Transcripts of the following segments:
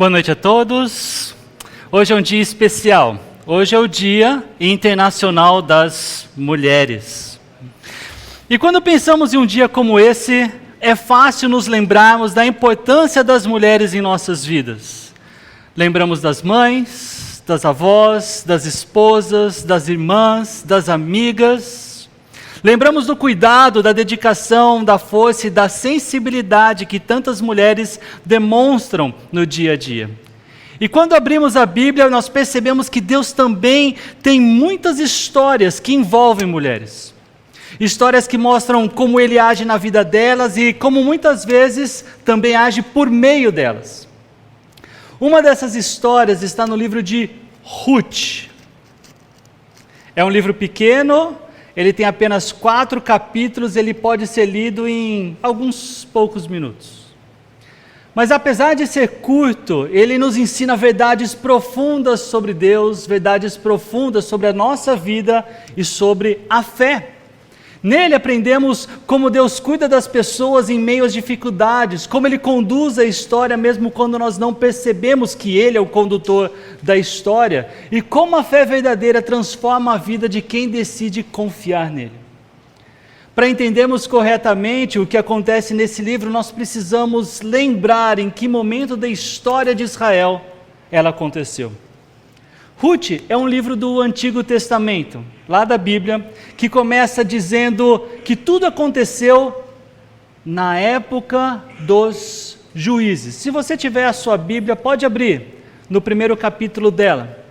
Boa noite a todos. Hoje é um dia especial. Hoje é o Dia Internacional das Mulheres. E quando pensamos em um dia como esse, é fácil nos lembrarmos da importância das mulheres em nossas vidas. Lembramos das mães, das avós, das esposas, das irmãs, das amigas. Lembramos do cuidado, da dedicação, da força e da sensibilidade que tantas mulheres demonstram no dia a dia. E quando abrimos a Bíblia, nós percebemos que Deus também tem muitas histórias que envolvem mulheres. Histórias que mostram como Ele age na vida delas e como muitas vezes também age por meio delas. Uma dessas histórias está no livro de Ruth. É um livro pequeno. Ele tem apenas 4 capítulos, ele pode ser lido em alguns poucos minutos. Mas apesar de ser curto, ele nos ensina verdades profundas sobre Deus, verdades profundas sobre a nossa vida e sobre a fé. Nele aprendemos como Deus cuida das pessoas em meio às dificuldades, como Ele conduz a história mesmo quando nós não percebemos que Ele é o condutor da história, e como a fé verdadeira transforma a vida de quem decide confiar nele. Para entendermos corretamente o que acontece nesse livro, nós precisamos lembrar em que momento da história de Israel ela aconteceu. Ruth é um livro do Antigo Testamento, lá da Bíblia, que começa dizendo que tudo aconteceu na época dos juízes. Se você tiver a sua Bíblia, pode abrir no primeiro capítulo dela.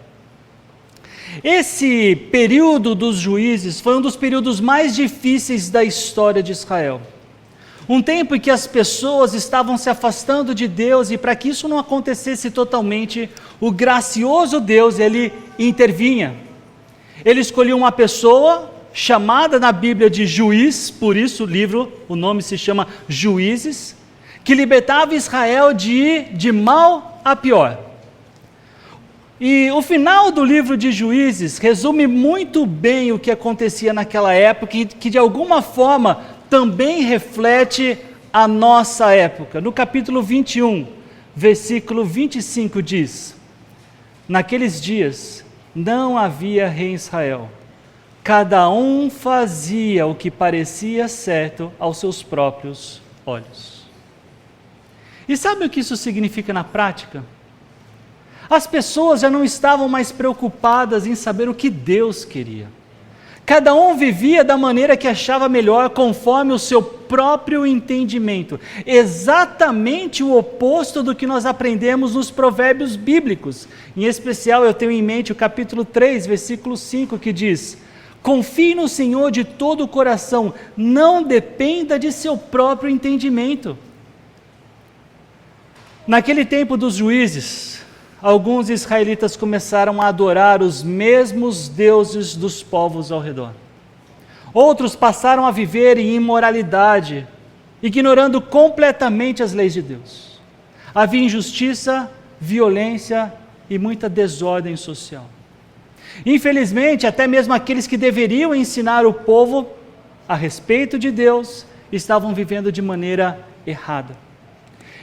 Esse período dos juízes foi um dos períodos mais difíceis da história de Israel. Um tempo em que as pessoas estavam se afastando de Deus, e para que isso não acontecesse totalmente, o gracioso Deus, Ele intervinha. Ele escolheu uma pessoa chamada na Bíblia de juiz, por isso o nome se chama Juízes, que libertava Israel de ir de mal a pior. E o final do livro de Juízes resume muito bem o que acontecia naquela época, e que de alguma forma também reflete a nossa época. No capítulo 21, versículo 25 diz: naqueles dias não havia rei em Israel, cada um fazia o que parecia certo aos seus próprios olhos. E sabe o que isso significa na prática? As pessoas já não estavam mais preocupadas em saber o que Deus queria. Cada um vivia da maneira que achava melhor, conforme o seu próprio entendimento. Exatamente o oposto do que nós aprendemos nos provérbios bíblicos. Em especial, eu tenho em mente o capítulo 3, versículo 5, que diz: confie no Senhor de todo o coração, não dependa de seu próprio entendimento. Naquele tempo dos juízes, alguns israelitas começaram a adorar os mesmos deuses dos povos ao redor. Outros passaram a viver em imoralidade, ignorando completamente as leis de Deus. Havia injustiça, violência e muita desordem social. Infelizmente, até mesmo aqueles que deveriam ensinar o povo a respeito de Deus, estavam vivendo de maneira errada.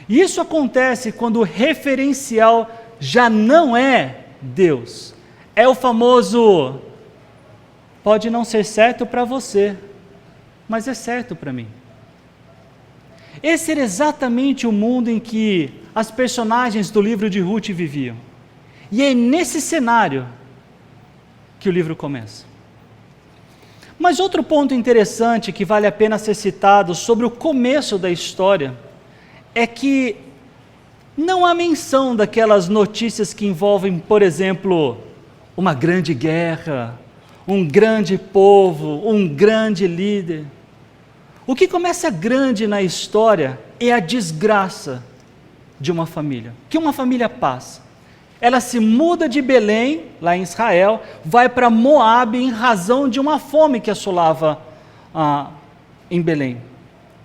E isso acontece quando o referencial já não é Deus. É o famoso: pode não ser certo para você, mas é certo para mim. Esse era exatamente o mundo em que as personagens do livro de Ruth viviam. E é nesse cenário que o livro começa. Mas outro ponto interessante que vale a pena ser citado sobre o começo da história é que não há menção daquelas notícias que envolvem, por exemplo, uma grande guerra, um grande povo, um grande líder. O que começa grande na história é a desgraça de uma família, que uma família passa. Ela se muda de Belém, lá em Israel, vai para Moabe em razão de uma fome que assolava em Belém.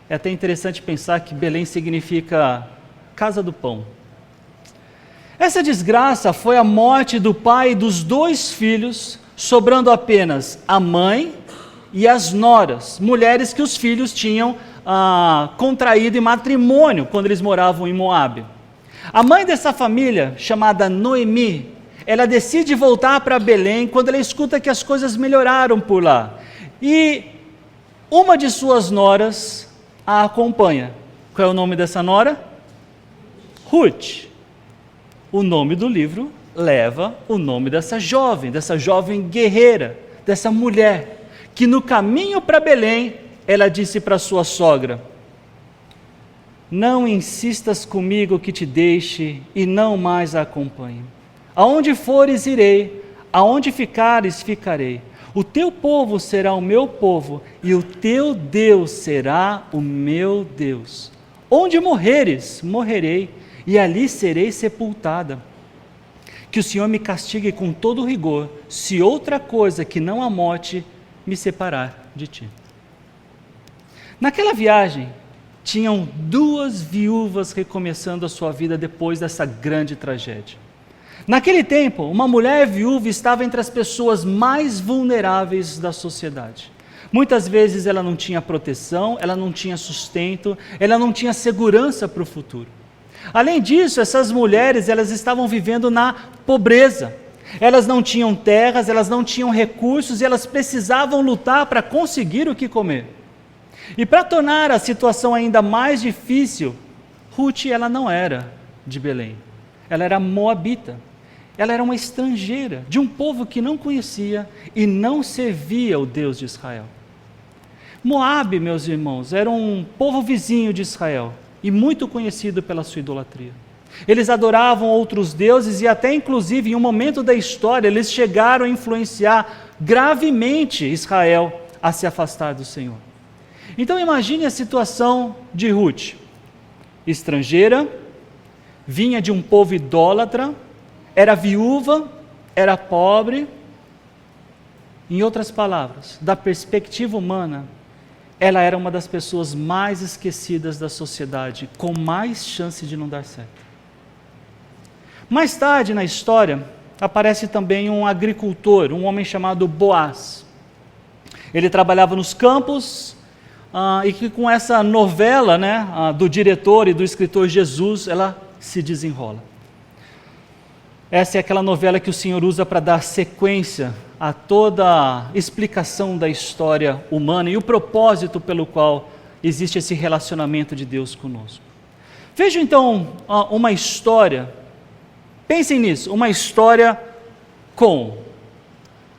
É até interessante pensar que Belém significa casa do pão. Essa desgraça foi a morte do pai e dos 2 filhos, sobrando apenas a mãe e as noras, mulheres que os filhos tinham contraído em matrimônio quando eles moravam em Moabe. A mãe dessa família, chamada Noemi, ela decide voltar para Belém quando ela escuta que as coisas melhoraram por lá. E uma de suas noras a acompanha. Qual é o nome dessa nora? Ruth. O nome do livro leva o nome dessa jovem guerreira, dessa mulher, que no caminho para Belém, ela disse para sua sogra: não insistas comigo que te deixe e não mais a acompanhe. Aonde fores, irei, aonde ficares, ficarei. O teu povo será o meu povo, e o teu Deus será o meu Deus. Onde morreres, morrerei, e ali serei sepultada. Que o Senhor me castigue com todo rigor, se outra coisa que não a morte me separar de ti. Naquela viagem, tinham 2 viúvas recomeçando a sua vida depois dessa grande tragédia. Naquele tempo, uma mulher viúva estava entre as pessoas mais vulneráveis da sociedade. Muitas vezes ela não tinha proteção, ela não tinha sustento, ela não tinha segurança para o futuro. Além disso, essas mulheres, elas estavam vivendo na pobreza. Elas não tinham terras, elas não tinham recursos e elas precisavam lutar para conseguir o que comer. E para tornar a situação ainda mais difícil, Ruth, ela não era de Belém, ela era moabita. Ela era uma estrangeira, de um povo que não conhecia e não servia o Deus de Israel. Moabe, meus irmãos, era um povo vizinho de Israel e muito conhecido pela sua idolatria. Eles adoravam outros deuses e até inclusive em um momento da história eles chegaram a influenciar gravemente Israel a se afastar do Senhor. Então imagine a situação de Ruth, estrangeira, vinha de um povo idólatra, era viúva, era pobre. Em outras palavras, da perspectiva humana, ela era uma das pessoas mais esquecidas da sociedade, com mais chance de não dar certo. Mais tarde na história, aparece também um agricultor, um homem chamado Boaz. Ele trabalhava nos campos, e que com essa novela, do diretor e do escritor Jesus, ela se desenrola. Essa é aquela novela que o Senhor usa para dar sequência a toda a explicação da história humana e o propósito pelo qual existe esse relacionamento de Deus conosco. Vejam então uma história, pensem nisso, uma história com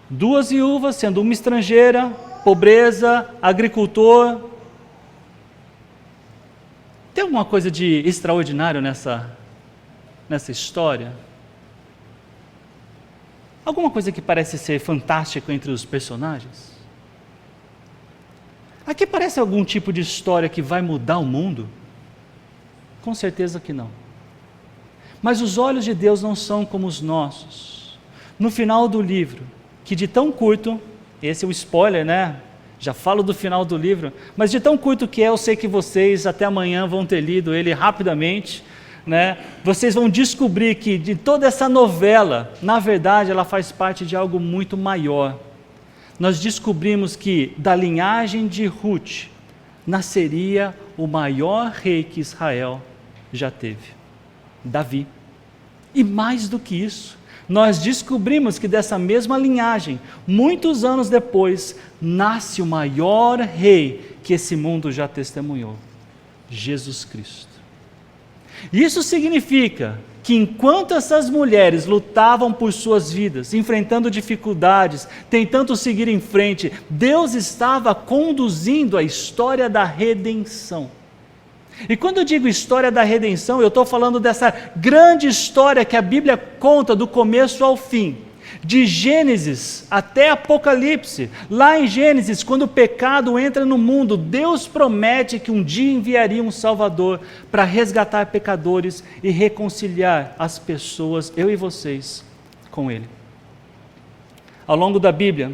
2 viúvas, sendo uma estrangeira, pobreza, agricultor. Tem alguma coisa de extraordinário nessa história? Alguma coisa que parece ser fantástica entre os personagens? Aqui parece algum tipo de história que vai mudar o mundo? Com certeza que não. Mas os olhos de Deus não são como os nossos. No final do livro, que de tão curto, esse é o spoiler, já falo do final do livro, mas de tão curto que é, eu sei que vocês até amanhã vão ter lido ele rapidamente, vocês vão descobrir que de toda essa novela, na verdade, ela faz parte de algo muito maior. Nós descobrimos que da linhagem de Ruth nasceria o maior rei que Israel já teve, Davi. E mais do que isso, nós descobrimos que dessa mesma linhagem, muitos anos depois, nasce o maior rei que esse mundo já testemunhou, Jesus Cristo. Isso significa que enquanto essas mulheres lutavam por suas vidas, enfrentando dificuldades, tentando seguir em frente, Deus estava conduzindo a história da redenção. E quando eu digo história da redenção, eu estou falando dessa grande história que a Bíblia conta do começo ao fim. De Gênesis até Apocalipse. Lá em Gênesis, quando o pecado entra no mundo, Deus promete que um dia enviaria um Salvador para resgatar pecadores e reconciliar as pessoas, eu e vocês, com Ele. Ao longo da Bíblia,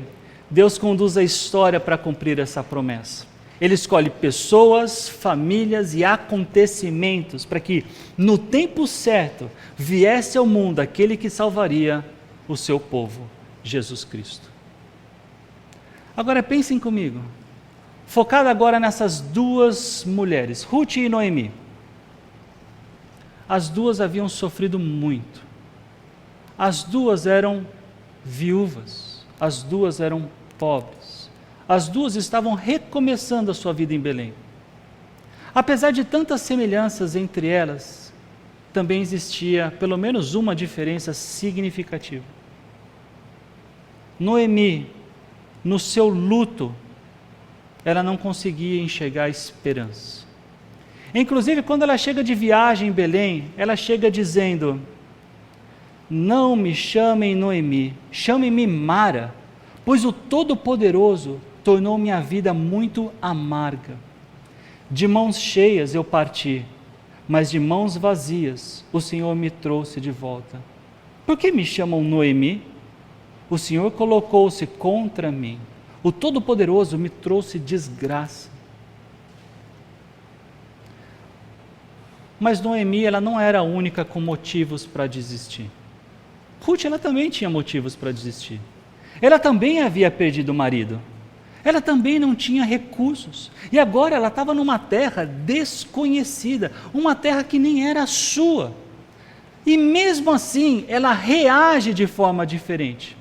Deus conduz a história para cumprir essa promessa. Ele escolhe pessoas, famílias e acontecimentos para que, no tempo certo, viesse ao mundo aquele que salvaria o seu povo, Jesus Cristo. Agora pensem comigo, focado agora nessas 2 mulheres, Ruth e Noemi. as duas haviam sofrido muito. As duas eram viúvas, as duas eram pobres, as duas estavam recomeçando a sua vida em Belém. Apesar de tantas semelhanças entre elas, também existia pelo menos uma diferença significativa. Noemi, no seu luto, ela não conseguia enxergar a esperança. Inclusive, quando ela chega de viagem em Belém, ela chega dizendo: não me chamem Noemi, chamem-me Mara, pois o Todo-Poderoso tornou minha vida muito amarga. De mãos cheias eu parti, mas de mãos vazias o Senhor me trouxe de volta. Por que me chamam Noemi? O Senhor colocou-se contra mim. O Todo-Poderoso me trouxe desgraça. Mas Noemi, ela não era a única com motivos para desistir. Ruth, ela também tinha motivos para desistir. Ela também havia perdido o marido. Ela também não tinha recursos. E agora ela estava numa terra desconhecida, uma terra que nem era sua. E mesmo assim, ela reage de forma diferente.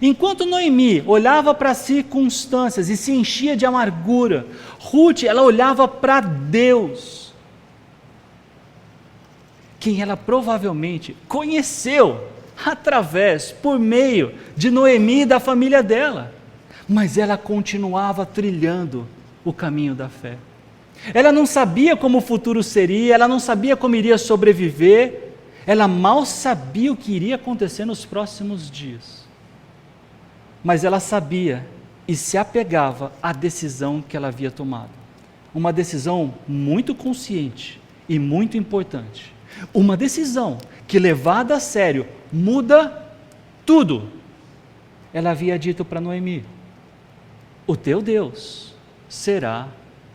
Enquanto Noemi olhava para as circunstâncias e se enchia de amargura, Ruth, ela olhava para Deus, quem ela provavelmente conheceu através, por meio de Noemi e da família dela. Mas ela continuava trilhando o caminho da fé. Ela não sabia como o futuro seria, ela não sabia como iria sobreviver, ela mal sabia o que iria acontecer nos próximos dias. Mas ela sabia e se apegava à decisão que ela havia tomado. Uma decisão muito consciente e muito importante. Uma decisão que, levada a sério, muda tudo. Ela havia dito para Noemi: o teu Deus será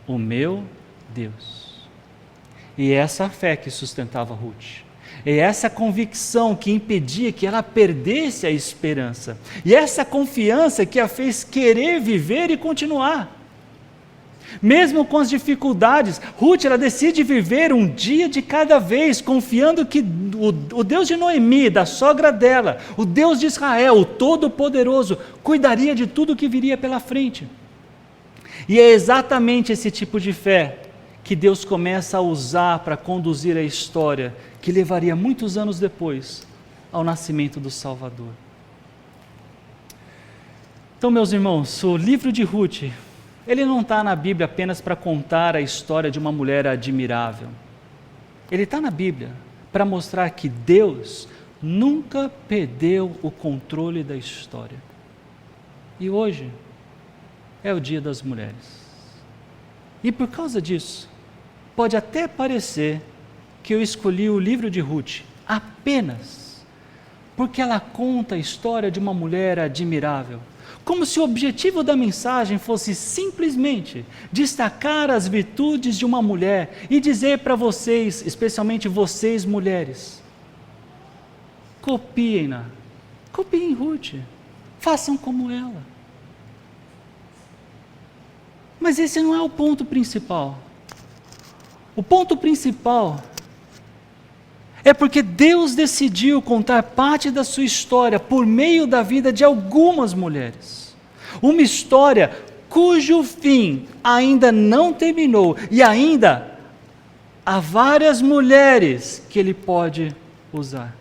o meu Deus. E essa fé que sustentava Ruth. E essa convicção que impedia que ela perdesse a esperança. E essa confiança que a fez querer viver e continuar. Mesmo com as dificuldades, Ruth, ela decide viver um dia de cada vez, confiando que o Deus de Noemi, da sogra dela, o Deus de Israel, o Todo-Poderoso, cuidaria de tudo que viria pela frente. E é exatamente esse tipo de fé que Deus começa a usar para conduzir a história, que levaria muitos anos depois ao nascimento do Salvador. Então, meus irmãos, o livro de Ruth, ele não está na Bíblia apenas para contar a história de uma mulher admirável. Ele está na Bíblia para mostrar que Deus nunca perdeu o controle da história. E hoje é o Dia das Mulheres. E por causa disso, pode até parecer que eu escolhi o livro de Ruth apenas porque ela conta a história de uma mulher admirável. Como se o objetivo da mensagem fosse simplesmente destacar as virtudes de uma mulher e dizer para vocês, especialmente vocês mulheres: copiem-na, copiem Ruth, façam como ela. Mas esse não é o ponto principal. O ponto principal é porque Deus decidiu contar parte da sua história por meio da vida de algumas mulheres. Uma história cujo fim ainda não terminou e ainda há várias mulheres que Ele pode usar.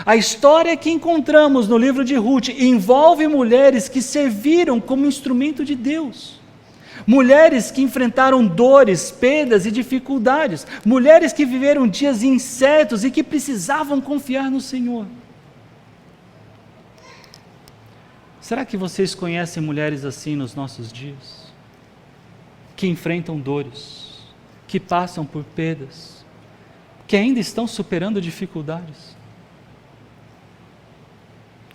A história que encontramos no livro de Ruth envolve mulheres que serviram como instrumento de Deus. Mulheres que enfrentaram dores, perdas e dificuldades. Mulheres que viveram dias incertos e que precisavam confiar no Senhor. Será que vocês conhecem mulheres assim nos nossos dias? Que enfrentam dores, que passam por perdas, que ainda estão superando dificuldades.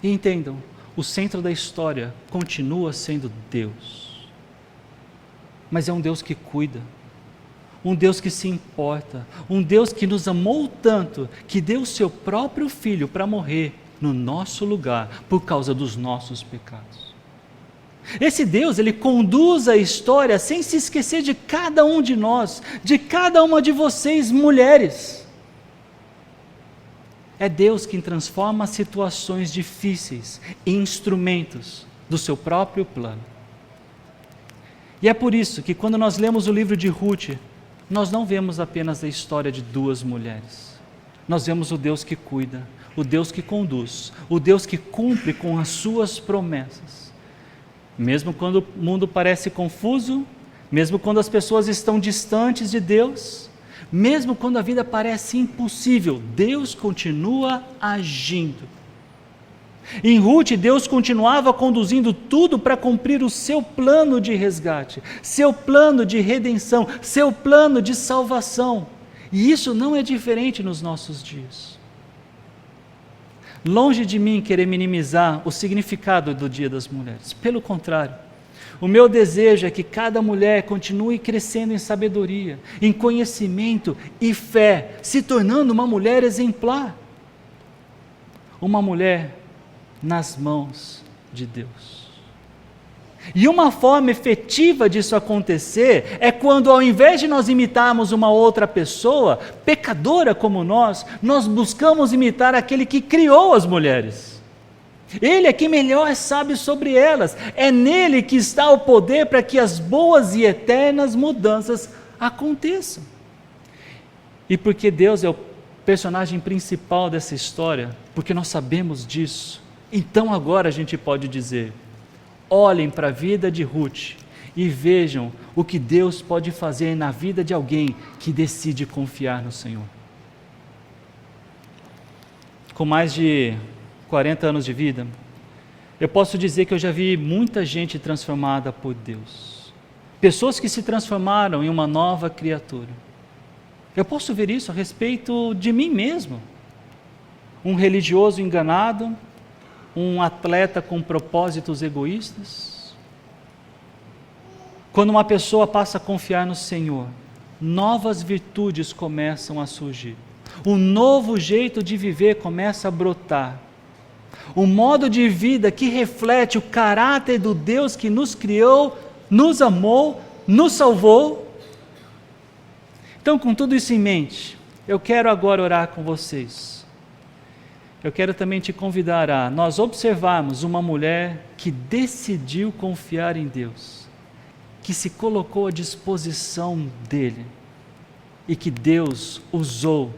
E entendam, o centro da história continua sendo Deus. Mas é um Deus que cuida, um Deus que se importa, um Deus que nos amou tanto, que deu o seu próprio Filho para morrer no nosso lugar, por causa dos nossos pecados. Esse Deus, Ele conduz a história sem se esquecer de cada um de nós, de cada uma de vocês, mulheres. É Deus quem transforma situações difíceis em instrumentos do seu próprio plano. E é por isso que quando nós lemos o livro de Ruth, nós não vemos apenas a história de duas mulheres. Nós vemos o Deus que cuida, o Deus que conduz, o Deus que cumpre com as suas promessas. Mesmo quando o mundo parece confuso, mesmo quando as pessoas estão distantes de Deus, mesmo quando a vida parece impossível, Deus continua agindo. Em Ruth, Deus continuava conduzindo tudo para cumprir o seu plano de resgate, seu plano de redenção, seu plano de salvação. E isso não é diferente nos nossos dias. Longe de mim querer minimizar o significado do Dia das Mulheres. Pelo contrário, o meu desejo é que cada mulher continue crescendo em sabedoria, em conhecimento e fé, se tornando uma mulher exemplar. Uma mulher nas mãos de Deus. E uma forma efetiva disso acontecer é quando, ao invés de nós imitarmos uma outra pessoa, pecadora como nós buscamos imitar aquele que criou as mulheres. Ele é quem melhor sabe sobre elas. É nele que está o poder para que as boas e eternas mudanças aconteçam. E porque Deus é o personagem principal dessa história, porque nós sabemos disso, então agora a gente pode dizer: olhem para a vida de Ruth e vejam o que Deus pode fazer na vida de alguém que decide confiar no Senhor. Com mais de 40 anos de vida, eu posso dizer que eu já vi muita gente transformada por Deus. Pessoas que se transformaram em uma nova criatura. Eu posso ver isso a respeito de mim mesmo. Um religioso enganado, um atleta com propósitos egoístas. Quando uma pessoa passa a confiar no Senhor, novas virtudes começam a surgir. Um novo jeito de viver começa a brotar. Um modo de vida que reflete o caráter do Deus que nos criou, nos amou, nos salvou. Então, com tudo isso em mente, eu quero agora orar com vocês. Eu quero também te convidar a nós observarmos uma mulher que decidiu confiar em Deus, que se colocou à disposição dEle e que Deus usou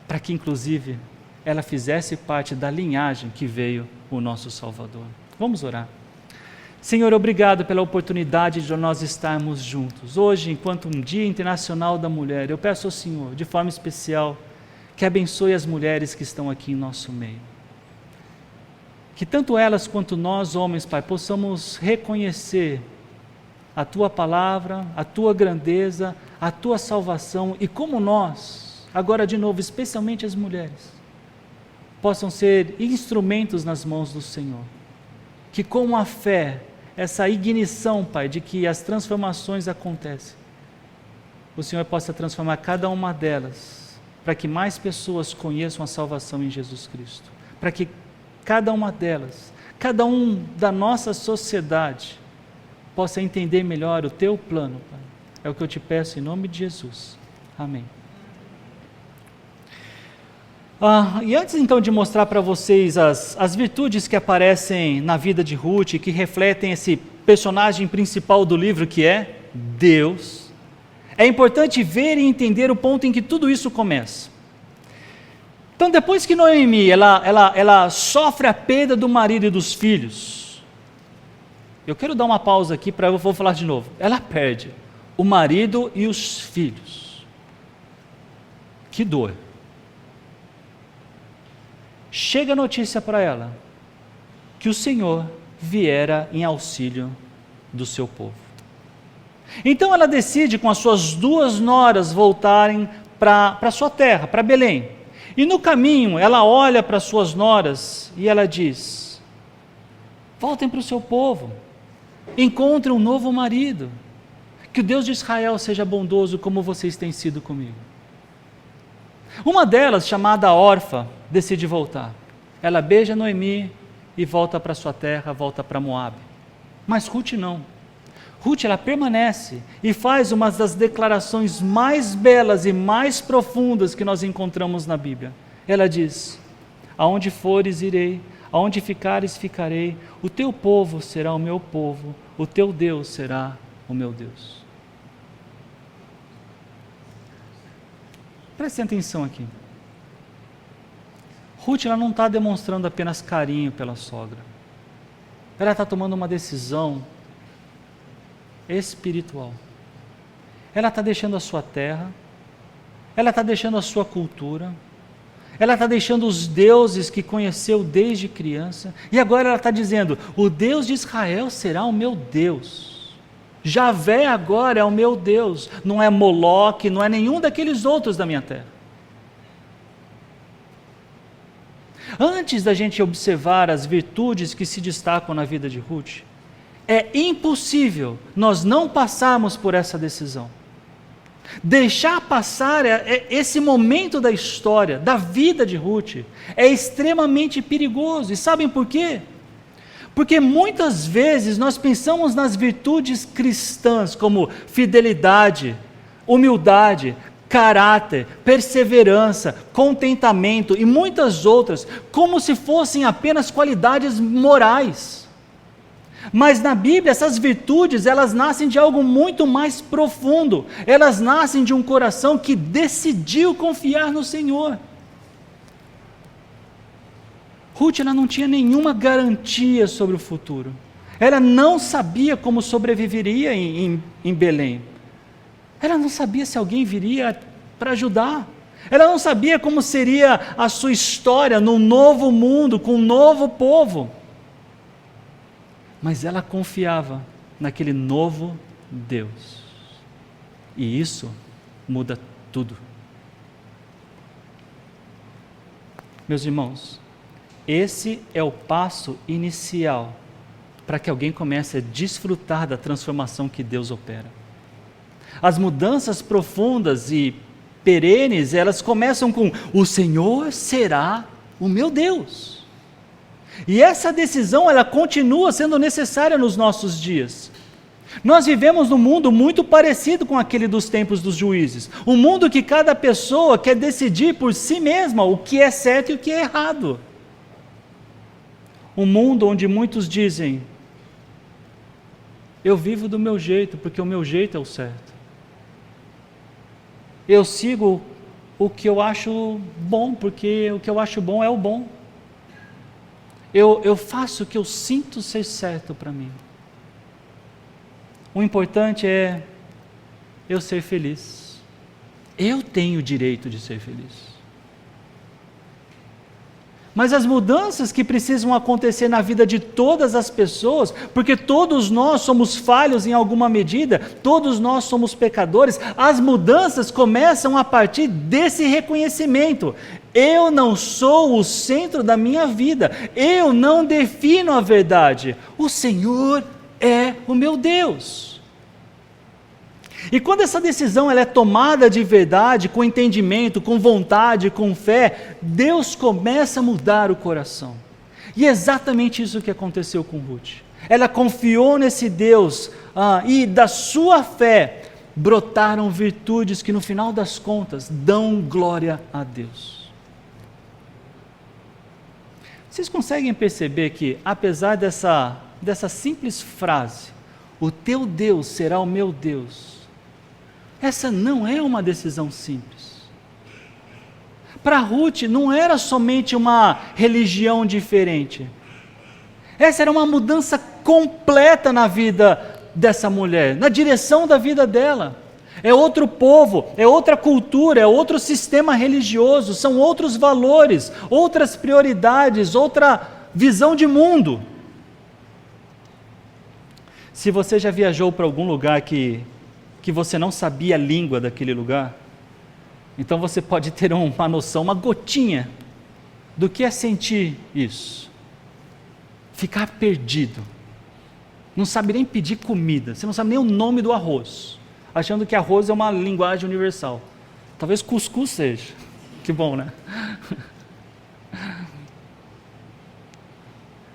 para que inclusive ela fizesse parte da linhagem que veio o nosso Salvador. Vamos orar. Senhor, obrigado pela oportunidade de nós estarmos juntos. Hoje, enquanto um Dia Internacional da Mulher, eu peço ao Senhor, de forma especial, que abençoe as mulheres que estão aqui em nosso meio. Que tanto elas quanto nós, homens, Pai, possamos reconhecer a Tua palavra, a Tua grandeza, a Tua salvação e como nós, agora de novo, especialmente as mulheres, possam ser instrumentos nas mãos do Senhor. Que com a fé, essa ignição, Pai, de que as transformações acontecem, o Senhor possa transformar cada uma delas, para que mais pessoas conheçam a salvação em Jesus Cristo, para que cada uma delas, cada um da nossa sociedade, possa entender melhor o Teu plano, Pai. É o que eu te peço em nome de Jesus. Amém. E antes então de mostrar para vocês as virtudes que aparecem na vida de Ruth, que refletem esse personagem principal do livro, que é Deus, é importante ver e entender o ponto em que tudo isso começa. Então, depois que Noemi, ela sofre a perda do marido e dos filhos, eu quero dar uma pausa aqui, eu vou falar de novo. Ela perde o marido e os filhos. Que dor. Chega a notícia para ela que o Senhor viera em auxílio do seu povo. Então ela decide com as suas duas noras voltarem para sua terra, para Belém. E no caminho ela olha para suas noras e ela diz: voltem para o seu povo, encontrem um novo marido, que o Deus de Israel seja bondoso como vocês têm sido comigo. Uma delas, chamada Orfa, decide voltar. Ela beija Noemi e volta para sua terra, volta para Moabe. Mas Ruth não. Ruth, ela permanece e faz uma das declarações mais belas e mais profundas que nós encontramos na Bíblia. Ela diz: aonde fores irei, aonde ficares ficarei, o teu povo será o meu povo, o teu Deus será o meu Deus. Prestem atenção aqui. Ruth, ela não está demonstrando apenas carinho pela sogra. Ela está tomando uma decisão espiritual. Ela está deixando a sua terra, ela está deixando a sua cultura, ela está deixando os deuses que conheceu desde criança, e agora ela está dizendo: o Deus de Israel será o meu Deus. Javé agora é o meu Deus, não é Moloque, não é nenhum daqueles outros da minha terra. Antes da gente observar as virtudes que se destacam na vida de Ruth, é impossível nós não passarmos por essa decisão. Deixar passar esse momento da história, da vida de Ruth, é extremamente perigoso. E sabem por quê? Porque muitas vezes nós pensamos nas virtudes cristãs como fidelidade, humildade, caráter, perseverança, contentamento e muitas outras, como se fossem apenas qualidades morais. Mas na Bíblia essas virtudes, elas nascem de algo muito mais profundo. Elas nascem de um coração que decidiu confiar no Senhor. Ruth, ela não tinha nenhuma garantia sobre o futuro. Ela não sabia como sobreviveria em Belém. Ela não sabia se alguém viria para ajudar. Ela não sabia como seria a sua história num novo mundo, com um novo povo. Mas ela confiava naquele novo Deus. E isso muda tudo. Meus irmãos, esse é o passo inicial para que alguém comece a desfrutar da transformação que Deus opera. As mudanças profundas e perenes, elas começam com: o Senhor será o meu Deus. E essa decisão, ela continua sendo necessária nos nossos dias. Nós vivemos num mundo muito parecido com aquele dos tempos dos juízes. Um mundo que cada pessoa quer decidir por si mesma o que é certo e o que é errado. Um mundo onde muitos dizem: eu vivo do meu jeito, porque o meu jeito é o certo. Eu sigo o que eu acho bom, porque o que eu acho bom é o bom. Eu faço o que eu sinto ser certo para mim. O importante é eu ser feliz. Eu tenho o direito de ser feliz. Mas as mudanças que precisam acontecer na vida de todas as pessoas, porque todos nós somos falhos em alguma medida, todos nós somos pecadores, as mudanças começam a partir desse reconhecimento. Eu não sou o centro da minha vida, eu não defino a verdade, o Senhor é o meu Deus. E quando essa decisão ela é tomada de verdade, com entendimento, com vontade, com fé, Deus começa a mudar o coração. E é exatamente isso que aconteceu com Ruth. Ela confiou nesse Deus e da sua fé brotaram virtudes que no final das contas dão glória a Deus. Vocês conseguem perceber que apesar dessa simples frase, o teu Deus será o meu Deus, essa não é uma decisão simples. Para Ruth não era somente uma religião diferente. Essa era uma mudança completa na vida dessa mulher, na direção da vida dela. É outro povo, é outra cultura, é outro sistema religioso, são outros valores, outras prioridades, outra visão de mundo. Se você já viajou para algum lugar que você não sabia a língua daquele lugar, então você pode ter uma noção, uma gotinha do que é sentir isso. Ficar perdido. Não sabe nem pedir comida, você não sabe nem o nome do arroz, achando que arroz é uma linguagem universal. Talvez cuscuz seja. Que bom, né?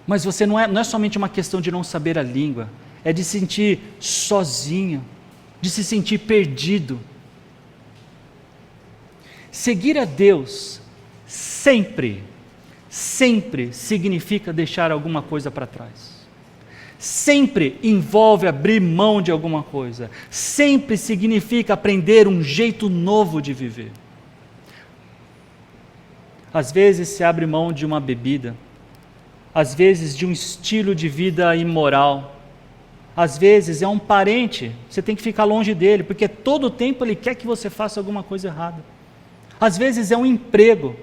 Mas você não é somente uma questão de não saber a língua, é de se sentir sozinho, de se sentir perdido. Seguir a Deus sempre significa deixar alguma coisa para trás. Sempre envolve abrir mão de alguma coisa. Sempre significa aprender um jeito novo de viver. Às vezes se abre mão de uma bebida, às vezes de um estilo de vida imoral, às vezes é um parente, você tem que ficar longe dele, porque todo o tempo ele quer que você faça alguma coisa errada. Às vezes é um emprego.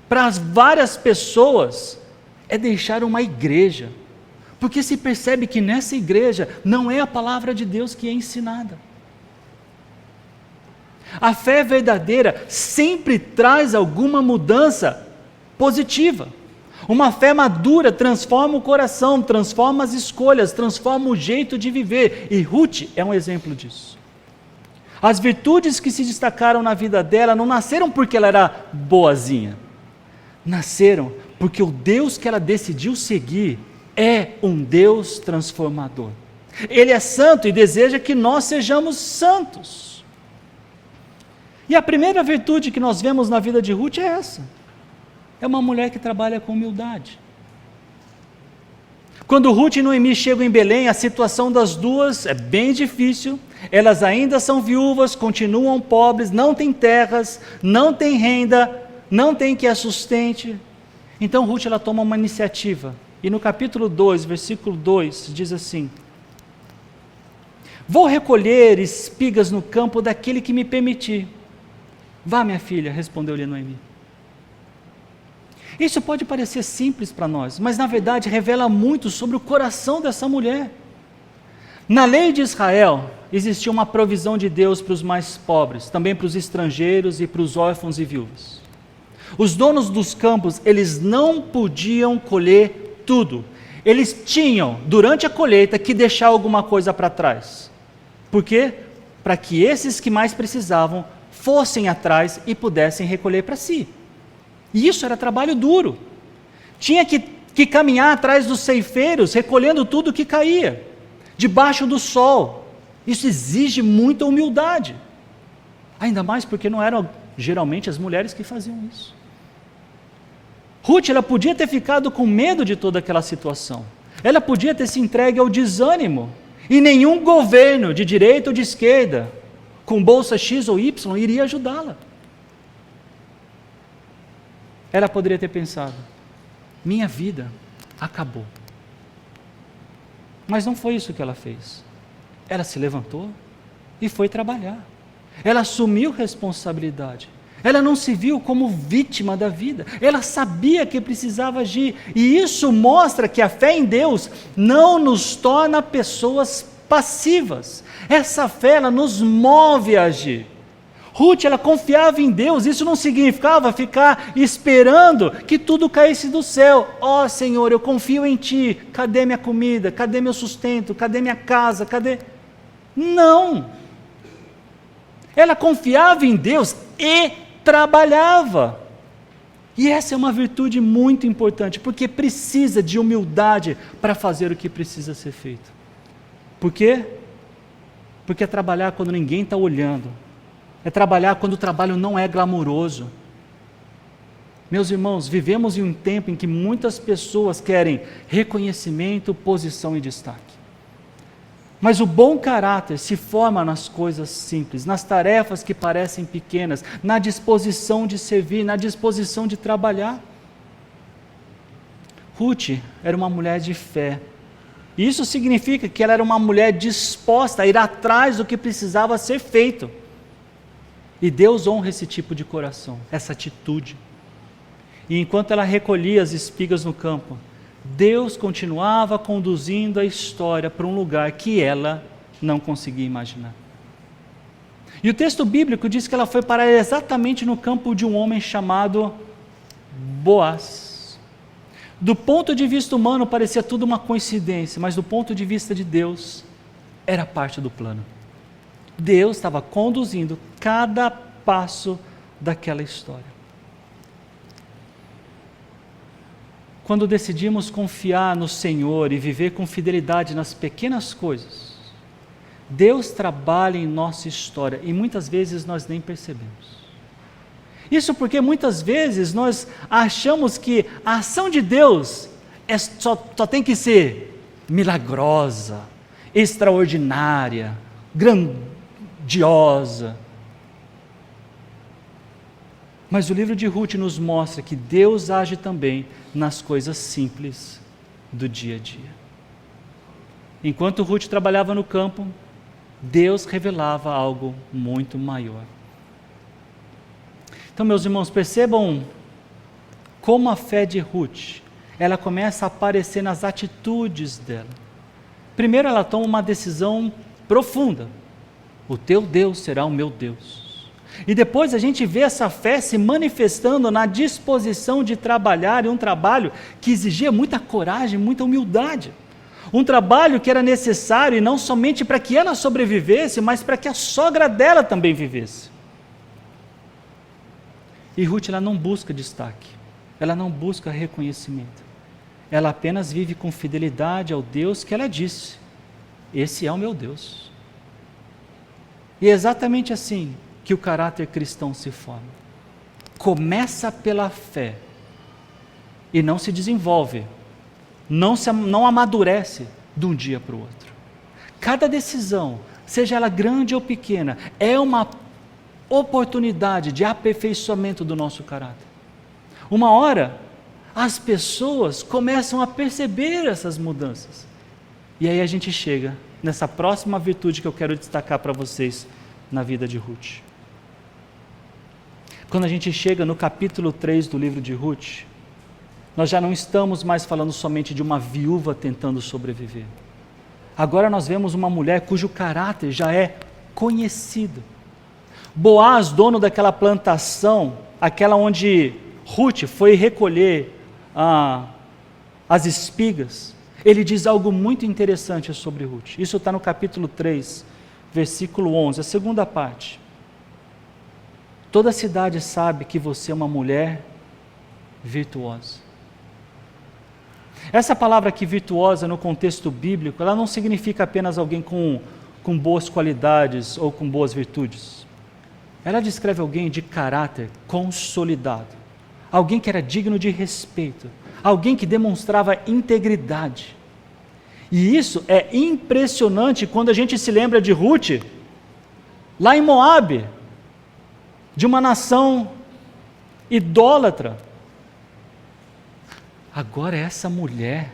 Para várias pessoas é deixar uma igreja, porque se percebe que nessa igreja não é a palavra de Deus que é ensinada. A fé verdadeira sempre traz alguma mudança positiva. Uma fé madura transforma o coração, transforma as escolhas, transforma o jeito de viver. E Ruth é um exemplo disso. As virtudes que se destacaram na vida dela não nasceram porque ela era boazinha. Nasceram porque o Deus que ela decidiu seguir é um Deus transformador. Ele é santo e deseja que nós sejamos santos. E a primeira virtude que nós vemos na vida de Ruth é essa. É uma mulher que trabalha com humildade. Quando Ruth e Noemi chegam em Belém, a situação das duas é bem difícil. Elas ainda são viúvas, continuam pobres, não têm terras, não têm renda, não tem que a sustente. Então Ruth ela toma uma iniciativa. E no capítulo 2, versículo 2, diz assim: vou recolher espigas no campo daquele que me permitir. Vá, minha filha, respondeu-lhe Noemi. Isso pode parecer simples para nós, mas na verdade revela muito sobre o coração dessa mulher. Na lei de Israel, existia uma provisão de Deus para os mais pobres, também para os estrangeiros e para os órfãos e viúvas. Os donos dos campos, eles não podiam colher tudo. Eles tinham, durante a colheita, que deixar alguma coisa para trás. Por quê? Para que esses que mais precisavam fossem atrás e pudessem recolher para si. E isso era trabalho duro. Tinha que caminhar atrás dos ceifeiros, recolhendo tudo que caía, debaixo do sol. Isso exige muita humildade. Ainda mais porque não eram geralmente as mulheres que faziam isso. Ruth, ela podia ter ficado com medo de toda aquela situação. Ela podia ter se entregue ao desânimo. E nenhum governo, de direita ou de esquerda, com bolsa X ou Y, iria ajudá-la. Ela poderia ter pensado: minha vida acabou. Mas não foi isso que ela fez. Ela se levantou e foi trabalhar. Ela assumiu responsabilidade. Ela não se viu como vítima da vida. Ela sabia que precisava agir. E isso mostra que a fé em Deus não nos torna pessoas passivas. Essa fé, ela nos move a agir. Ruth, ela confiava em Deus. Isso não significava ficar esperando que tudo caísse do céu. Ó Senhor, eu confio em Ti. Cadê minha comida? Cadê meu sustento? Cadê minha casa? Cadê? Não. Ela confiava em Deus e trabalhava. E essa é uma virtude muito importante, porque precisa de humildade para fazer o que precisa ser feito. Por quê? Porque é trabalhar quando ninguém está olhando. É trabalhar quando o trabalho não é glamouroso. Meus irmãos, vivemos em um tempo em que muitas pessoas querem reconhecimento, posição e destaque. Mas o bom caráter se forma nas coisas simples, nas tarefas que parecem pequenas, na disposição de servir, na disposição de trabalhar. Ruth era uma mulher de fé. E isso significa que ela era uma mulher disposta a ir atrás do que precisava ser feito. E Deus honra esse tipo de coração, essa atitude. E enquanto ela recolhia as espigas no campo, Deus continuava conduzindo a história para um lugar que ela não conseguia imaginar. E o texto bíblico diz que ela foi parar exatamente no campo de um homem chamado Boaz. Do ponto de vista humano parecia tudo uma coincidência, mas do ponto de vista de Deus, era parte do plano. Deus estava conduzindo cada passo daquela história. quando decidimos confiar no Senhor e viver com fidelidade nas pequenas coisas, Deus trabalha em nossa história e muitas vezes nós nem percebemos. Isso porque muitas vezes nós achamos que a ação de Deus só tem que ser milagrosa, extraordinária, grandiosa. Mas o livro de Ruth nos mostra que Deus age também nas coisas simples do dia a dia. Enquanto Ruth trabalhava no campo, Deus revelava algo muito maior. Então, meus irmãos, percebam como a fé de Ruth, ela começa a aparecer nas atitudes dela. Primeiro, ela toma uma decisão profunda: o teu Deus será o meu Deus. E depois a gente vê essa fé se manifestando na disposição de trabalhar, e um trabalho que exigia muita coragem, muita humildade. Um trabalho que era necessário, e não somente para que ela sobrevivesse, mas para que a sogra dela também vivesse. E Ruth, ela não busca destaque, ela não busca reconhecimento, ela apenas vive com fidelidade ao Deus que ela disse: esse é o meu Deus. E é exatamente assim que o caráter cristão se forma. Começa pela fé e não se desenvolve, não amadurece de um dia para o outro. Cada decisão, seja ela grande ou pequena, é uma oportunidade de aperfeiçoamento do nosso caráter. Uma hora, as pessoas começam a perceber essas mudanças. E aí a gente chega nessa próxima virtude que eu quero destacar para vocês na vida de Ruth. Quando a gente chega no capítulo 3 do livro de Ruth, nós já não estamos mais falando somente de uma viúva tentando sobreviver. Agora nós vemos uma mulher cujo caráter já é conhecido. Boaz, dono daquela plantação, aquela onde Ruth foi recolher as espigas, ele diz algo muito interessante sobre Ruth. Isso está no capítulo 3, versículo 11, a segunda parte. Toda a cidade sabe que você é uma mulher virtuosa. Essa palavra aqui, virtuosa, no contexto bíblico, ela não significa apenas alguém com boas qualidades ou com boas virtudes. Ela descreve alguém de caráter consolidado, alguém que era digno de respeito, alguém que demonstrava integridade. E isso é impressionante quando a gente se lembra de Ruth, lá em Moabe, de uma nação idólatra. Agora essa mulher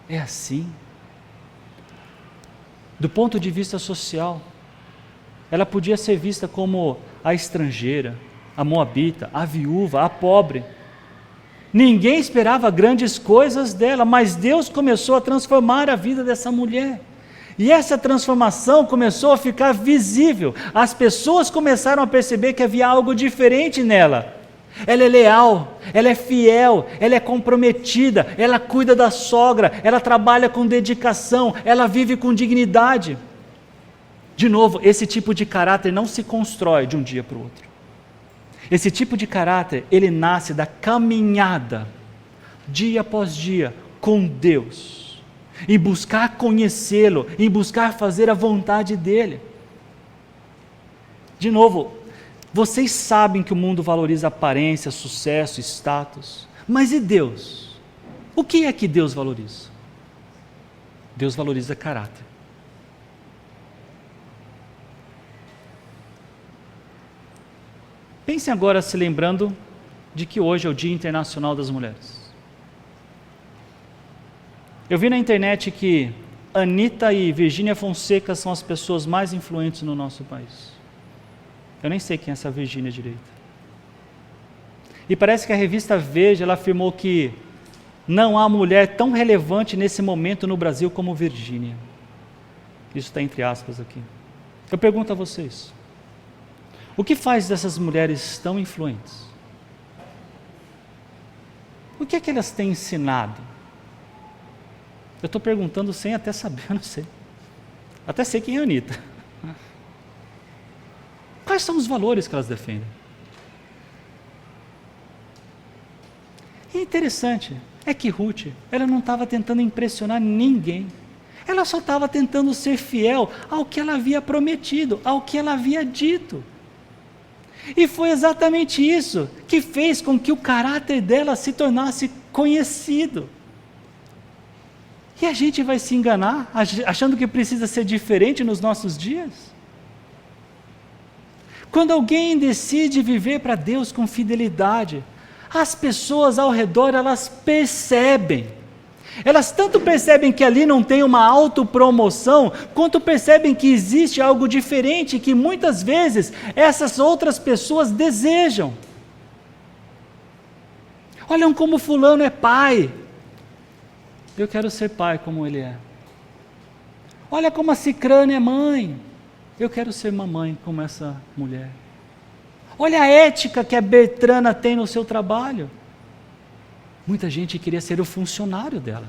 é assim. Do ponto de vista social, ela podia ser vista como a estrangeira, a moabita, a viúva, a pobre. Ninguém esperava grandes coisas dela, mas Deus começou a transformar a vida dessa mulher. E essa transformação começou a ficar visível. As pessoas começaram a perceber que havia algo diferente nela. Ela é leal, ela é fiel, ela é comprometida, ela cuida da sogra, ela trabalha com dedicação, ela vive com dignidade. De novo, esse tipo de caráter não se constrói de um dia para o outro. Esse tipo de caráter, ele nasce da caminhada, dia após dia, com Deus, em buscar conhecê-lo, em buscar fazer a vontade dEle. De novo, vocês sabem que o mundo valoriza aparência, sucesso, status, mas e Deus? O que é que Deus valoriza? Deus valoriza caráter. Pensem agora se lembrando de que hoje é o Dia Internacional das Mulheres. Eu vi na internet que Anitta e Virgínia Fonseca são as pessoas mais influentes no nosso país. Eu nem sei quem é essa Virgínia direito. E parece que a revista Veja, ela afirmou que não há mulher tão relevante nesse momento no Brasil como Virgínia. Isso está entre aspas aqui. Eu pergunto a vocês, o que faz dessas mulheres tão influentes? O que é que elas têm ensinado? Eu estou perguntando sem até saber, eu não sei. Até sei quem é a Anitta. Quais são os valores que elas defendem? interessante é que Ruth, ela não estava tentando impressionar ninguém. Ela só estava tentando ser fiel ao que ela havia prometido, ao que ela havia dito. E foi exatamente isso que fez com que o caráter dela se tornasse conhecido. E a gente vai se enganar, achando que precisa ser diferente nos nossos dias? Quando alguém decide viver para Deus com fidelidade, as pessoas ao redor, elas percebem. Elas tanto percebem que ali não tem uma autopromoção, quanto percebem que existe algo diferente que muitas vezes essas outras pessoas desejam. Olham como fulano é pai. Eu quero ser pai como ele é. Olha como a cicrana é mãe. Eu quero ser mamãe como essa mulher. Olha a ética que a Bertrana tem no seu trabalho. Muita gente queria ser o funcionário dela.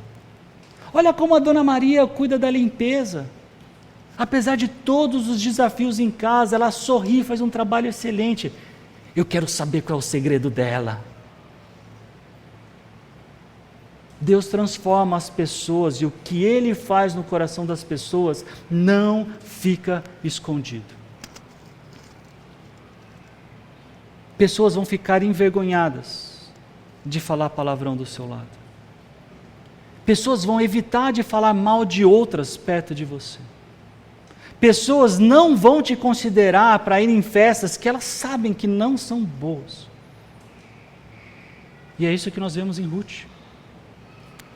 Olha como a Dona Maria cuida da limpeza. Apesar de todos os desafios em casa, ela sorri, faz um trabalho excelente. Eu quero saber qual é o segredo dela. Deus transforma as pessoas e o que Ele faz no coração das pessoas não fica escondido. Pessoas vão ficar envergonhadas de falar palavrão do seu lado. Pessoas vão evitar de falar mal de outras perto de você. Pessoas não vão te considerar para ir em festas que elas sabem que não são boas. E é isso que nós vemos em Ruth.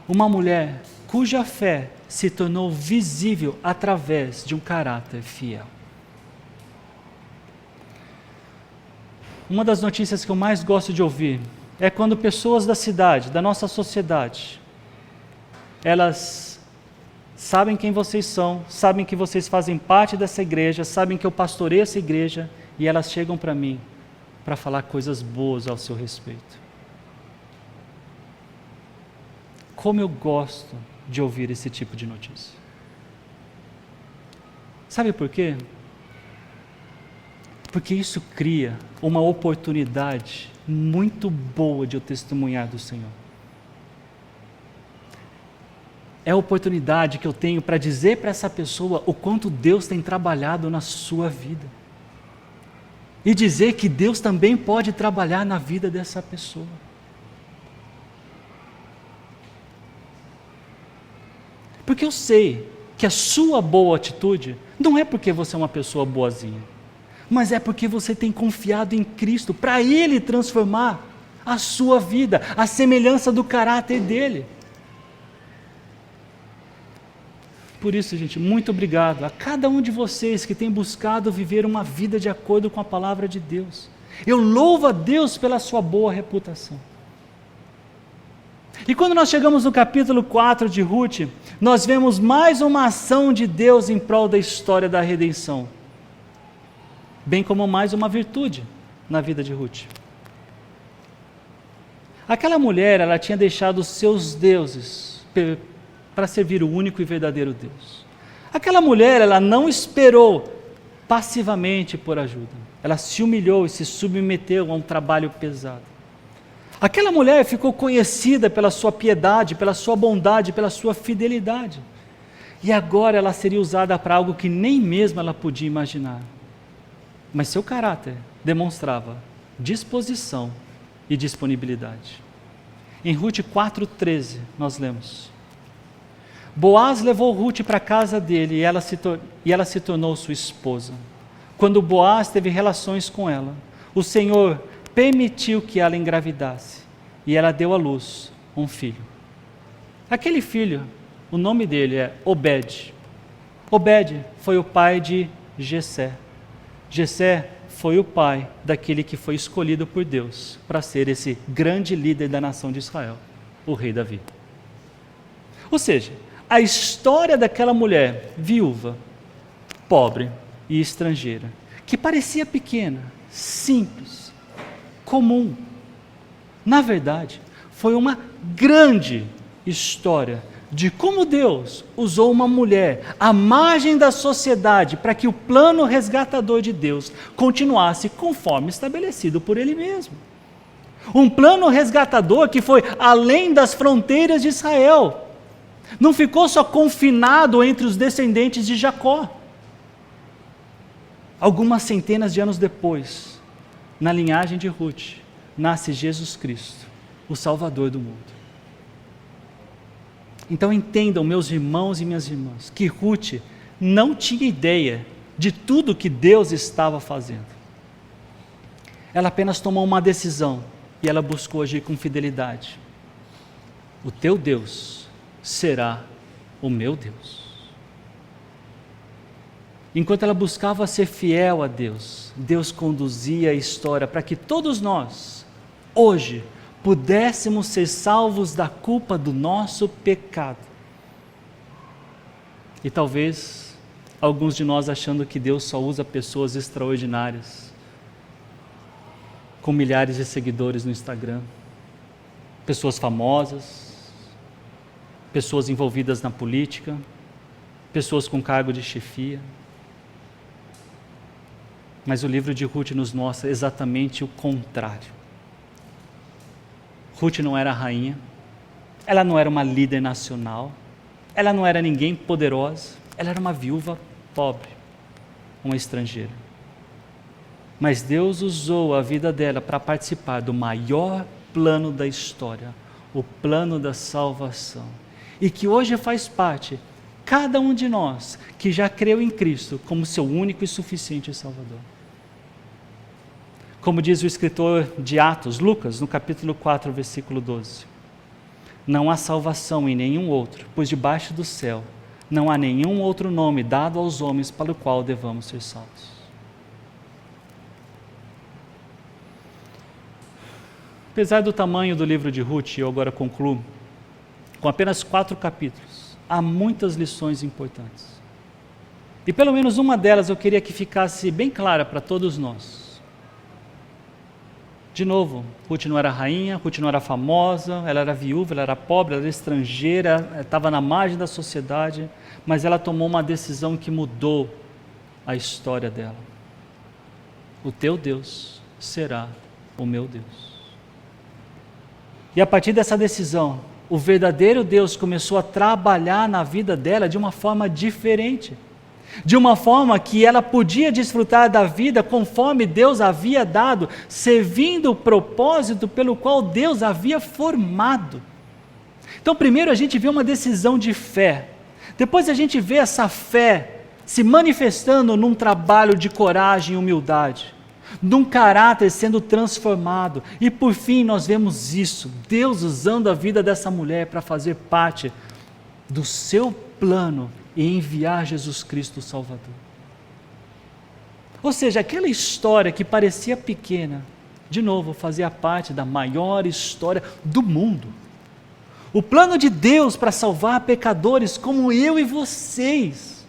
Uma mulher cuja fé se tornou visível através de um caráter fiel. Uma das notícias que eu mais gosto de ouvir é quando pessoas da cidade, da nossa sociedade, elas sabem quem vocês são, sabem que vocês fazem parte dessa igreja, sabem que eu pastoreio essa igreja, e elas chegam para mim para falar coisas boas ao seu respeito. Como eu gosto de ouvir esse tipo de notícia. Sabe por quê? Porque isso cria uma oportunidade muito boa de eu testemunhar do Senhor. É a oportunidade que eu tenho para dizer para essa pessoa o quanto Deus tem trabalhado na sua vida. E dizer que Deus também pode trabalhar na vida dessa pessoa. Porque eu sei que a sua boa atitude não é porque você é uma pessoa boazinha, mas é porque você tem confiado em Cristo para Ele transformar a sua vida, a semelhança do caráter dEle. Por isso, gente, muito obrigado a cada um de vocês que tem buscado viver uma vida de acordo com a palavra de Deus. Eu louvo a Deus pela sua boa reputação. E quando nós chegamos no capítulo 4 de Ruth, nós vemos mais uma ação de Deus em prol da história da redenção, bem como mais uma virtude na vida de Ruth. Aquela mulher, ela tinha deixado os seus deuses para servir o único e verdadeiro Deus. Aquela mulher, ela não esperou passivamente por ajuda. Ela se humilhou e se submeteu a um trabalho pesado. Aquela mulher ficou conhecida pela sua piedade, pela sua bondade, pela sua fidelidade. E agora ela seria usada para algo que nem mesmo ela podia imaginar. Mas seu caráter demonstrava disposição e disponibilidade. Em Ruth 4,13 nós lemos: Boaz levou Ruth para a casa dele e ela se tornou sua esposa. Quando Boaz teve relações com ela, o Senhor permitiu que ela engravidasse e ela deu à luz um filho. Aquele filho, o nome dele é Obed. Obed foi o pai de Jessé. Jessé foi o pai daquele que foi escolhido por Deus para ser esse grande líder da nação de Israel, o rei Davi. Ou seja, a história daquela mulher viúva, pobre e estrangeira, que parecia pequena, simples, comum, na verdade, foi uma grande história de como Deus usou uma mulher à margem da sociedade para que o plano resgatador de Deus continuasse conforme estabelecido por Ele mesmo. Um plano resgatador que foi além das fronteiras de Israel. Não ficou só confinado entre os descendentes de Jacó. Algumas centenas de anos depois, na linhagem de Ruth, nasce Jesus Cristo, o Salvador do mundo. Então entendam, meus irmãos e minhas irmãs, que Ruth não tinha ideia de tudo que Deus estava fazendo. Ela apenas tomou uma decisão e ela buscou agir com fidelidade. O teu Deus será o meu Deus. Enquanto ela buscava ser fiel a Deus, Deus conduzia a história para que todos nós, hoje, pudéssemos ser salvos da culpa do nosso pecado. E talvez alguns de nós achando que Deus só usa pessoas extraordinárias, com milhares de seguidores no Instagram, pessoas famosas, pessoas envolvidas na política, pessoas com cargo de chefia. Mas o livro de Ruth nos mostra exatamente o contrário. Ruth não era rainha, ela não era uma líder nacional, ela não era ninguém poderosa, ela era uma viúva pobre, uma estrangeira. Mas Deus usou a vida dela para participar do maior plano da história, o plano da salvação. E que hoje faz parte, cada um de nós que já creu em Cristo como seu único e suficiente Salvador. Como diz o escritor de Atos, Lucas, no capítulo 4, versículo 12. Não há salvação em nenhum outro, pois debaixo do céu não há nenhum outro nome dado aos homens para o qual devamos ser salvos. Apesar do tamanho do livro de Ruth, eu agora concluo, com apenas 4 capítulos, há muitas lições importantes. E pelo menos uma delas eu queria que ficasse bem clara para todos nós. De novo, Ruth não era rainha, Ruth não era famosa, ela era viúva, ela era pobre, ela era estrangeira, estava na margem da sociedade, mas ela tomou uma decisão que mudou a história dela. O teu Deus será o meu Deus. E a partir dessa decisão, o verdadeiro Deus começou a trabalhar na vida dela de uma forma diferente. De uma forma que ela podia desfrutar da vida conforme Deus havia dado, servindo o propósito pelo qual Deus havia formado. Então, primeiro a gente vê uma decisão de fé. Depois a gente vê essa fé se manifestando num trabalho de coragem e humildade, num caráter sendo transformado. E por fim nós vemos isso, Deus usando a vida dessa mulher para fazer parte do seu plano e enviar Jesus Cristo o Salvador. Ou seja, aquela história que parecia pequena, de novo, fazia parte da maior história do mundo. O plano de Deus para salvar pecadores como eu e vocês.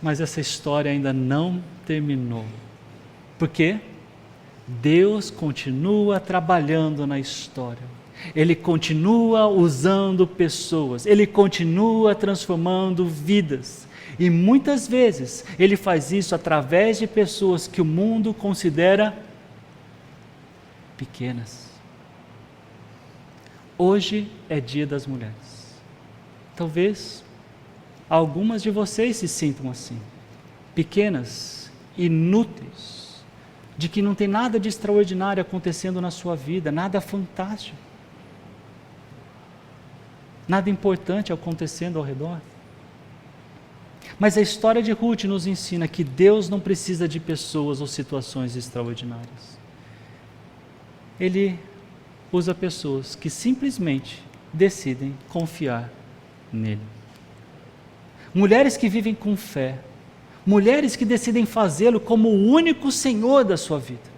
Mas essa história ainda não terminou. Por quê? Deus continua trabalhando na história. Ele continua usando pessoas, Ele continua transformando vidas. E muitas vezes Ele faz isso através de pessoas que o mundo considera pequenas. Hoje é Dia das Mulheres. Talvez algumas de vocês se sintam assim, pequenas, inúteis, de que não tem nada de extraordinário acontecendo na sua vida, nada fantástico. Nada importante acontecendo ao redor. Mas a história de Ruth nos ensina que Deus não precisa de pessoas ou situações extraordinárias. Ele usa pessoas que simplesmente decidem confiar nele. Mulheres que vivem com fé, mulheres que decidem fazê-lo como o único Senhor da sua vida.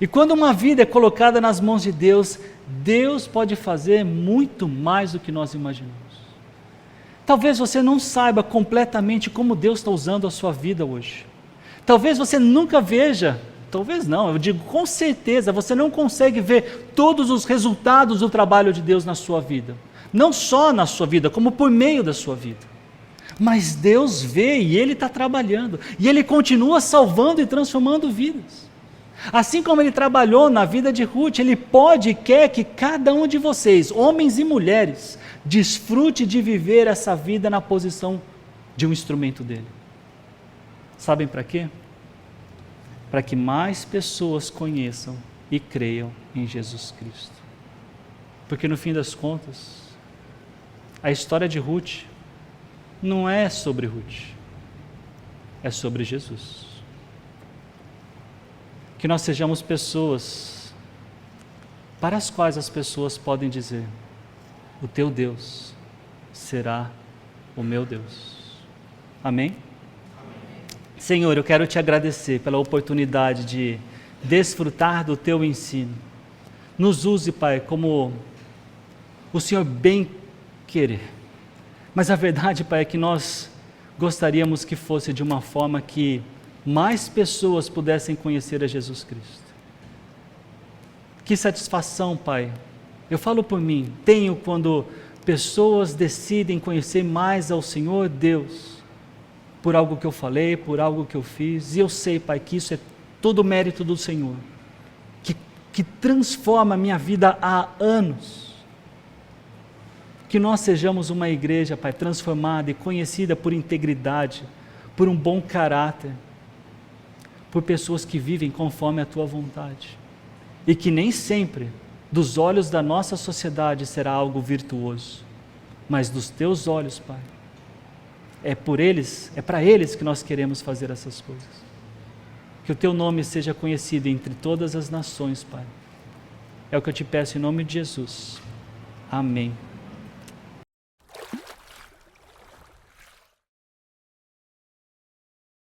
E quando uma vida é colocada nas mãos de Deus, Deus pode fazer muito mais do que nós imaginamos. Talvez você não saiba completamente como Deus está usando a sua vida hoje. Talvez você nunca veja, talvez não, eu digo com certeza, você não consegue ver todos os resultados do trabalho de Deus na sua vida. Não só na sua vida, como por meio da sua vida. Mas Deus vê e Ele está trabalhando. E Ele continua salvando e transformando vidas. Assim como Ele trabalhou na vida de Ruth, Ele pode e quer que cada um de vocês, homens e mulheres, desfrute de viver essa vida na posição de um instrumento dEle. Sabem para quê? Para que mais pessoas conheçam e creiam em Jesus Cristo. Porque no fim das contas, a história de Ruth não é sobre Ruth, é sobre Jesus. Que nós sejamos pessoas para as quais as pessoas podem dizer: o teu Deus será o meu Deus. Amém? Senhor, eu quero te agradecer pela oportunidade de desfrutar do teu ensino. Nos use, Pai, como o Senhor bem querer. Mas a verdade, Pai, é que nós gostaríamos que fosse de uma forma que mais pessoas pudessem conhecer a Jesus Cristo. Que satisfação, Pai, eu falo por mim, tenho quando pessoas decidem conhecer mais ao Senhor Deus, por algo que eu falei, por algo que eu fiz, e eu sei, Pai, que isso é todo mérito do Senhor, que transforma a minha vida há anos. Que nós sejamos uma igreja, Pai, transformada e conhecida por integridade, por um bom caráter, por pessoas que vivem conforme a Tua vontade, e que nem sempre, dos olhos da nossa sociedade, será algo virtuoso, mas dos Teus olhos, Pai, é para eles que nós queremos fazer essas coisas. Que o Teu nome seja conhecido entre todas as nações, Pai. É o que eu te peço em nome de Jesus. Amém.